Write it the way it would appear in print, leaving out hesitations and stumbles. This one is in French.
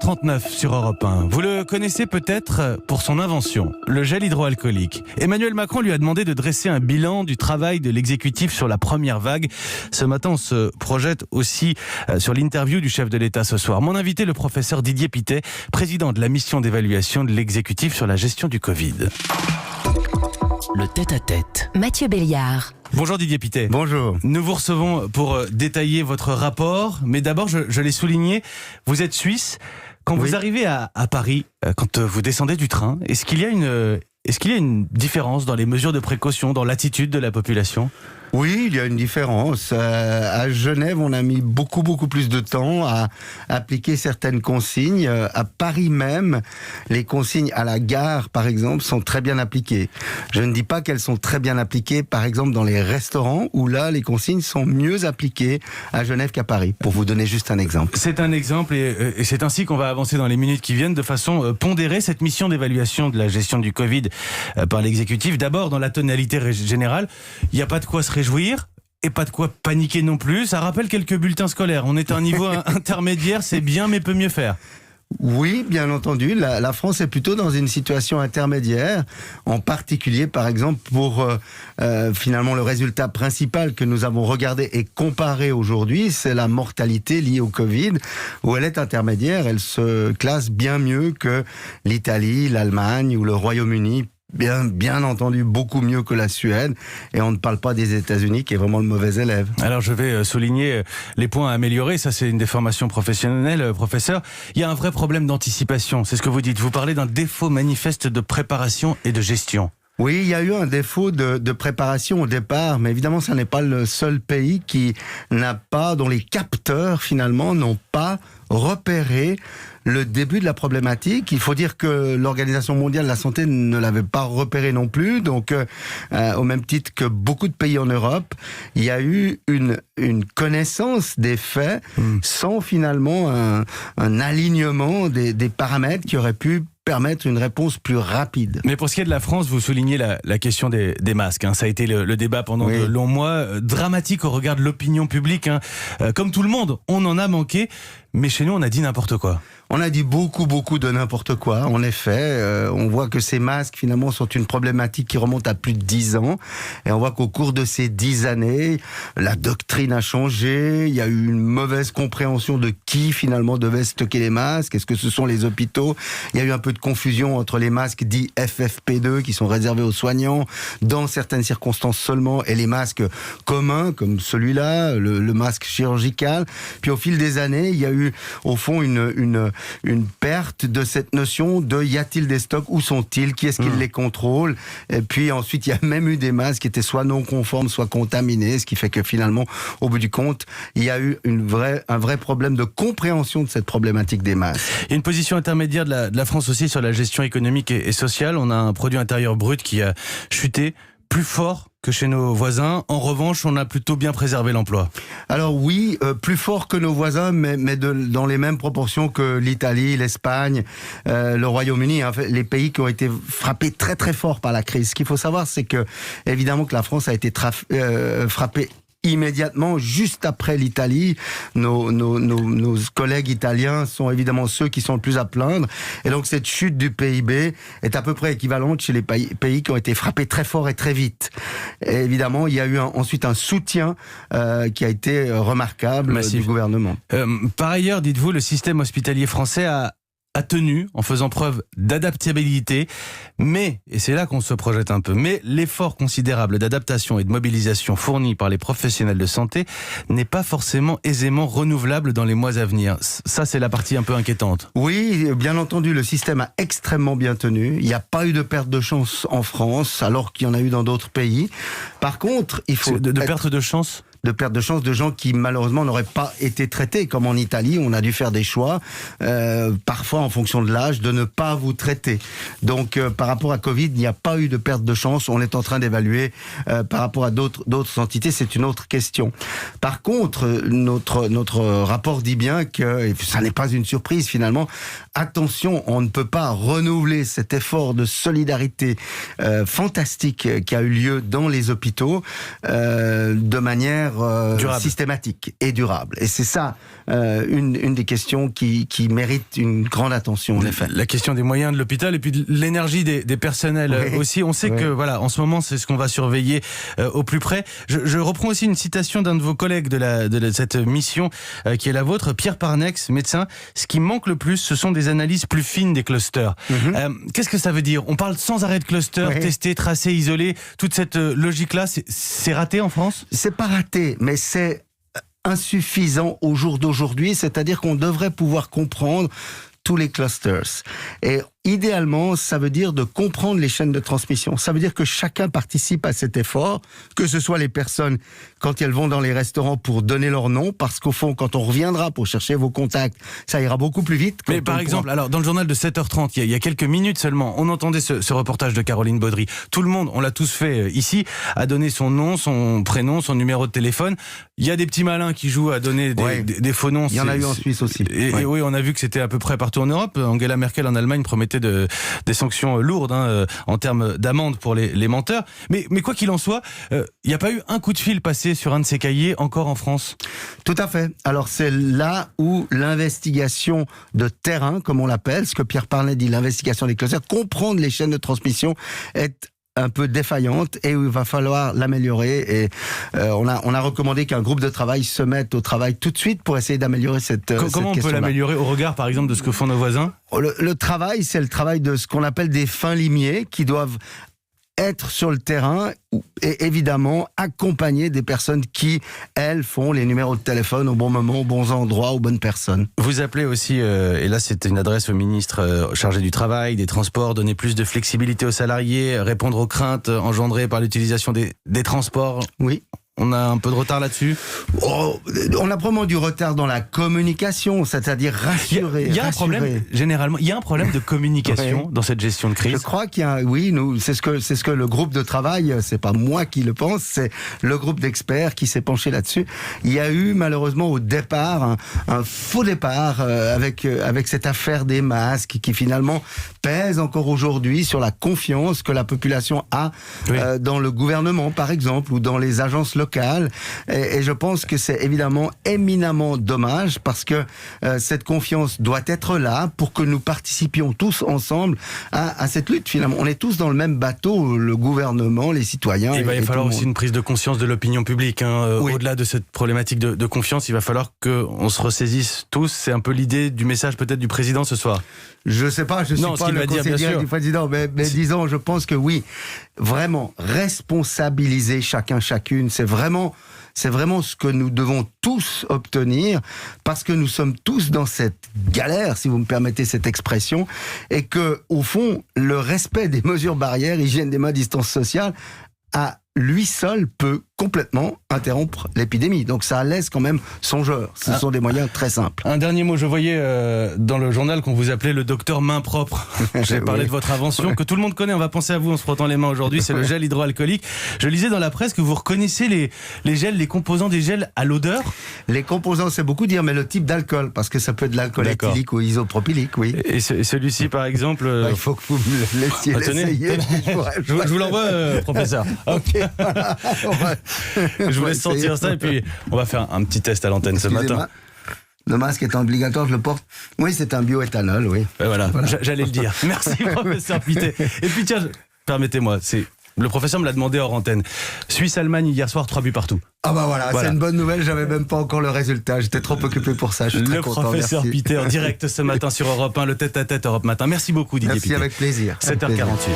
39 sur Europe 1. Vous le connaissez peut-être pour son invention, le gel hydroalcoolique. Emmanuel Macron lui a demandé de dresser un bilan du travail de l'exécutif sur la première vague. Ce matin, on se projette aussi sur l'interview du chef de l'État ce soir. Mon invité, le professeur Didier Pittet, président de la mission d'évaluation de l'exécutif sur la gestion du Covid. Le tête-à-tête. Mathieu Béliard. Bonjour Didier Pittet. Bonjour. Nous vous recevons pour détailler votre rapport, mais d'abord, je l'ai souligné, vous êtes suisse. Quand vous arrivez à Paris, quand vous descendez du train, est-ce qu'il y a une différence dans les mesures de précaution, dans l'attitude de la population ? Oui, il y a une différence. À Genève, on a mis beaucoup plus de temps à appliquer certaines consignes. À Paris même, les consignes à la gare, par exemple, sont très bien appliquées. Je ne dis pas qu'elles sont très bien appliquées, par exemple, dans les restaurants, où là, les consignes sont mieux appliquées à Genève qu'à Paris, pour vous donner juste un exemple. C'est un exemple et c'est ainsi qu'on va avancer dans les minutes qui viennent de façon pondérée. Cette mission d'évaluation de la gestion du Covid par l'exécutif, d'abord dans la tonalité générale, il n'y a pas de quoi se réjouir et pas de quoi paniquer non plus. Ça rappelle quelques bulletins scolaires. On est à un niveau intermédiaire, c'est bien mais peut mieux faire. Oui, bien entendu. La France est plutôt dans une situation intermédiaire, en particulier, par exemple, pour finalement le résultat principal que nous avons regardé et comparé aujourd'hui, c'est la mortalité liée au Covid, où elle est intermédiaire. Elle se classe bien mieux que l'Italie, l'Allemagne ou le Royaume-Uni. Bien entendu, beaucoup mieux que la Suède. Et on ne parle pas des États-Unis, qui est vraiment le mauvais élève. Alors, je vais souligner les points à améliorer. Ça, c'est une des formations professionnelles, professeur. Il y a un vrai problème d'anticipation. C'est ce que vous dites. Vous parlez d'un défaut manifeste de préparation et de gestion. Oui, il y a eu un défaut de préparation au départ, mais évidemment, ça n'est pas le seul pays qui dont les capteurs, finalement, n'ont pas repéré le début de la problématique. Il faut dire que l'Organisation mondiale de la santé ne l'avait pas repéré non plus. Donc, au même titre que beaucoup de pays en Europe, il y a eu une connaissance des faits sans finalement un alignement des paramètres qui auraient pu permettre une réponse plus rapide. Mais pour ce qui est de la France, vous soulignez la question des masques. Ça a été le débat pendant de longs mois, dramatique au regard de l'opinion publique. Comme tout le monde, on en a manqué, mais chez nous, on a dit n'importe quoi. On a dit beaucoup de n'importe quoi. En effet, on voit que ces masques, finalement, sont une problématique qui remonte à plus de 10 ans. Et on voit qu'au cours de ces 10 années, la doctrine a changé. Il y a eu une mauvaise compréhension de qui, finalement, devait stocker les masques. Est-ce que ce sont les hôpitaux ? Il y a eu un peu de confusion entre les masques dits FFP2, qui sont réservés aux soignants, dans certaines circonstances seulement, et les masques communs, comme celui-là, le masque chirurgical. Puis au fil des années, il y a eu, au fond, une perte de cette notion de y a-t-il des stocks, où sont-ils, qui est-ce qui les contrôle, et puis ensuite il y a même eu des masques qui étaient soit non conformes, soit contaminés, ce qui fait que finalement, au bout du compte, il y a eu un vrai problème de compréhension de cette problématique des masques. Il y a une position intermédiaire de la France aussi sur la gestion économique et sociale. On a un produit intérieur brut qui a chuté plus fort que chez nos voisins. En revanche, on a plutôt bien préservé l'emploi. Alors oui, plus fort que nos voisins, mais dans les mêmes proportions que l'Italie, l'Espagne, le Royaume-Uni, hein, les pays qui ont été frappés très fort par la crise. Ce qu'il faut savoir, c'est que évidemment que la France a été frappée immédiatement, juste après l'Italie. Nos collègues italiens sont évidemment ceux qui sont le plus à plaindre. Et donc cette chute du PIB est à peu près équivalente chez les pays qui ont été frappés très fort et très vite. Et évidemment, il y a eu ensuite un soutien qui a été remarquable. Massif. Du gouvernement. Par ailleurs, dites-vous, le système hospitalier français a tenu en faisant preuve d'adaptabilité, mais, et c'est là qu'on se projette un peu, mais l'effort considérable d'adaptation et de mobilisation fourni par les professionnels de santé n'est pas forcément aisément renouvelable dans les mois à venir. Ça, c'est la partie un peu inquiétante. Oui, bien entendu, le système a extrêmement bien tenu. Il n'y a pas eu de perte de chance en France, alors qu'il y en a eu dans d'autres pays. Par contre, il faut... De perte de chance ? De perte de chance de gens qui malheureusement n'auraient pas été traités, comme en Italie, on a dû faire des choix, parfois en fonction de l'âge, de ne pas vous traiter. Donc par rapport à Covid, il n'y a pas eu de perte de chance, on est en train d'évaluer par rapport à d'autres entités, c'est une autre question. Par contre, notre rapport dit bien que, et ça n'est pas une surprise finalement, attention, on ne peut pas renouveler cet effort de solidarité fantastique qui a eu lieu dans les hôpitaux de manière manière systématique et durable. Et c'est ça une des questions qui mérite une grande attention, en effet. La question des moyens de l'hôpital et puis de l'énergie des personnels aussi. On sait que voilà, en ce moment, c'est ce qu'on va surveiller au plus près. Je reprends aussi une citation d'un de vos collègues de cette mission qui est la vôtre, Pierre Parnex, médecin. Ce qui manque le plus, ce sont des analyses plus fines des clusters. Qu'est-ce que ça veut dire? On parle sans arrêt de clusters, testés, tracés, isolés. Toute cette logique-là, c'est raté en France? C'est pas raté, mais c'est insuffisant au jour d'aujourd'hui. C'est-à-dire qu'on devrait pouvoir comprendre tous les clusters. Et idéalement, ça veut dire de comprendre les chaînes de transmission. Ça veut dire que chacun participe à cet effort, que ce soit les personnes quand elles vont dans les restaurants pour donner leur nom, parce qu'au fond, quand on reviendra pour chercher vos contacts, ça ira beaucoup plus vite. Mais par exemple, alors dans le journal de 7h30, il y a quelques minutes seulement, on entendait ce reportage de Caroline Baudry. Tout le monde, on l'a tous fait ici, a donné son nom, son prénom, son numéro de téléphone. Il y a des petits malins qui jouent à donner des faux noms. Il y en a eu en Suisse aussi. Et oui, on a vu que c'était à peu près partout en Europe. Angela Merkel en Allemagne promettait des sanctions lourdes en termes d'amende pour les menteurs. Mais quoi qu'il en soit, il n'y a pas eu un coup de fil passé sur un de ces cahiers encore en France. Tout à fait. Alors c'est là où l'investigation de terrain, comme on l'appelle, ce que Pierre Parnet dit, l'investigation des clusters, comprendre les chaînes de transmission est un peu défaillante et où il va falloir l'améliorer. Et on a recommandé qu'un groupe de travail se mette au travail tout de suite pour essayer d'améliorer cette question-là. Comment on peut l'améliorer au regard, par exemple, de ce que font nos voisins? Le travail, c'est le travail de ce qu'on appelle des fins limiers qui doivent être sur le terrain et évidemment accompagner des personnes qui, elles, font les numéros de téléphone au bon moment, aux bons endroits, aux bonnes personnes. Vous appelez aussi, et là c'est une adresse au ministre chargé du travail, des transports, donner plus de flexibilité aux salariés, répondre aux craintes engendrées par l'utilisation des transports. Oui. On a un peu de retard là-dessus? On a probablement du retard dans la communication, c'est-à-dire rassurer. Il y a un problème, généralement, il y a un problème de communication dans cette gestion de crise. Je crois qu'il y a, c'est ce que le groupe de travail, c'est pas moi qui le pense, c'est le groupe d'experts qui s'est penché là-dessus. Il y a eu malheureusement au départ un faux départ avec cette affaire des masques qui finalement pèse encore aujourd'hui sur la confiance que la population a dans le gouvernement par exemple ou dans les agences locales. Et je pense que c'est évidemment éminemment dommage parce que cette confiance doit être là pour que nous participions tous ensemble à cette lutte. Finalement, on est tous dans le même bateau, le gouvernement, les citoyens. Il va y falloir aussi une prise de conscience de l'opinion publique. Au-delà de cette problématique de confiance, il va falloir qu'on se ressaisisse tous. C'est un peu l'idée du message peut-être du président ce soir. Je sais pas, je suis pas le conseiller du président, mais disons, je pense que oui, vraiment responsabiliser chacune, c'est vraiment ce que nous devons tous obtenir parce que nous sommes tous dans cette galère, si vous me permettez cette expression, et que au fond, le respect des mesures barrières, hygiène des mains, distance sociale, à lui seul peut complètement interrompre l'épidémie. Donc ça laisse quand même songeur. Ce sont des moyens très simples. Un dernier mot, je voyais dans le journal qu'on vous appelait le docteur main propre. J'ai parlé de votre invention que tout le monde connaît. On va penser à vous en se frottant les mains aujourd'hui. C'est le gel hydroalcoolique. Je lisais dans la presse que vous reconnaissez les gels, les composants des gels à l'odeur. Les composants, c'est beaucoup dire, mais le type d'alcool, parce que ça peut être de l'alcool éthylique ou isopropylique, oui. Et celui-ci, par exemple... Il faut que vous me laissiez l'essayer. Je vous l'envoie, professeur. Ok. Je vous laisse sortir ça et puis on va faire un petit test à l'antenne ce matin. Le masque est obligatoire, je le porte. Oui, c'est un bioéthanol, oui. Voilà. J'allais le dire. Merci, professeur Pittet. Et puis tiens, permettez-moi, le professeur me l'a demandé hors antenne. Suisse-Allemagne hier soir, 3 buts partout. Ah bah voilà, c'est une bonne nouvelle, j'avais même pas encore le résultat, j'étais trop occupé pour ça, je suis très content. Le professeur Pittet en direct ce matin sur Europe 1, le tête-à-tête Europe Matin. Merci beaucoup Didier Pittet. Merci, avec plaisir. 7h48.